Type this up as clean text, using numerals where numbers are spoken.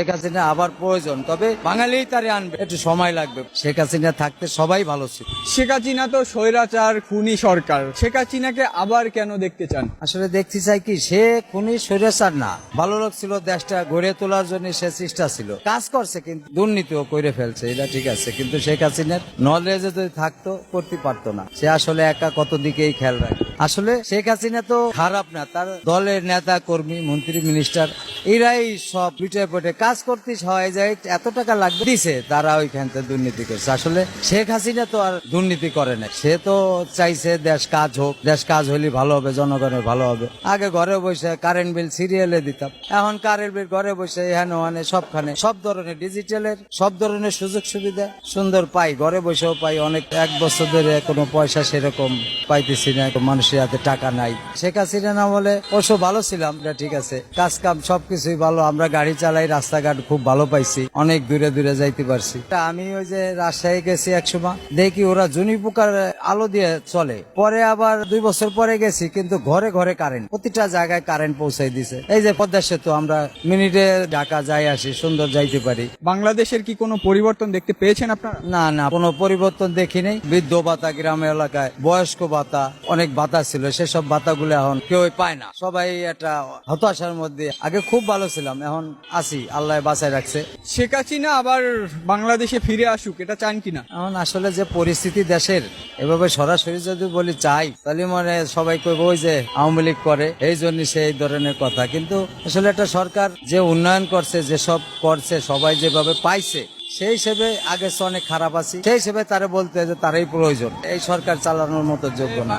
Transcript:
শেখ হাসিনা আবার প্রয়োজন, তবে বাঙালি তারে আনবে, একটু সময় লাগবে। শেখ হাসিনা থাকতে সবাই ভালো ছিল। শেখ হাসিনা তো স্বৈরাচার খুনি সরকার, শেখ হাসিনাকে আবার কেন দেখতে চান? আসলে দেখতে চাই কি, সে খুনি স্বৈরাচার না, ভালো লোক ছিল, দেশটা গড়ে তোলার জন্য সে চেষ্টা ছিল, কাজ করছে, কিন্তু দুর্নীতিও করে ফেলছে, এটা ঠিক আছে। কিন্তু শেখ হাসিনার নলেজে যদি থাকতো করতে পারতো না। সে আসলে একা কত দিকেই খেয়াল রাখে। আসলে শেখ হাসিনা তো খারাপ না, তার দলের নেতা কর্মী মন্ত্রী মিনিস্টার এরাই সব পিঠে পটে কাজ করতে সহায় যায়, এত টাকা লাগবে দিছে, তারা ওইখান থেকে দুর্নীতি করছে। আসলে শেখ হাসিনা তো আর দুর্নীতি করে না, সে তো চাইছে দেশ কাজ হোক, দেশ কাজ হলে ভালো হবে, জনগণের ভালো হবে। আগে ঘরে বসে কারেন্ট বিল সিরিয়ালে দিতাম, এখন কারেন্ট বিল ঘরে বসে এখানে ওখানে সবখানে সব ধরনের ডিজিটালের সব ধরনের সুযোগ সুবিধা সুন্দর পাই, ঘরে বসেও পাই। অনেক এক বছর ধরে কোনো পয়সা সেরকম পাইতেছি না, মানুষের হাতে টাকা নাই। শেখ হাসিনা না বলে অবশ্য ভালো ছিলাম, এটা ঠিক আছে, কাজ কাম সবকিছুই ভালো, আমরা গাড়ি চালাই, রাস্তাঘাট খুব ভালো পাইছি, অনেক দূরে দূরে যাইতে পারছি। আমি ওই যে রাজশাহী গেছি একসময়, দেখি ওরা জুনি পোকার আলো দিয়ে চলে, পরে আবার 2 বছর পরে গেছি, কিন্তু ঘরে ঘরে কারেন্ট, প্রতিটা জায়গায় কারেন্ট পৌঁছাই দিছে। এই যে পদ্মা সেতু, আমরা মিনিটে ঢাকা যাই আসি, সুন্দর যাইতে পারি। বাংলাদেশের কি কোনো পরিবর্তন দেখতে পেয়েছেন আপনারা? না না, কোনো পরিবর্তন দেখি নেই। বৃদ্ধ ভাতা, গ্রাম এলাকায় বয়স্ক ভাতা, অনেক ভাতা ছিল, সেসব ভাতাগুলো এখন কেউ পায় না, সবাই একটা হতাশার মধ্যে। আগে খুব ভালো ছিলাম, এখন আছি, আল্লাহ বাঁচায় রাখছে। শেখ হাসিনা আবার বাংলাদেশে ফিরে আসুক, এটা চান কিনা? এখন আসলে যে পরিস্থিতি দেশের, এভাবে সরাসরি যদি বলি চাই, তাহলে মানে সবাই কইব ওই যে আওয়ামী লীগ করে, এই জন্য সেই ধরনের কথা। কিন্তু আসলে একটা সরকার যে উন্নয়ন করছে, যেসব করছে, সবাই যেভাবে পাইছে, সেই হিসেবে আগে অনেক খারাপ আছি, সেই হিসেবে তারা বলতে যে তারাই প্রয়োজন, এই সরকার চালানোর মতো যোগ্য না।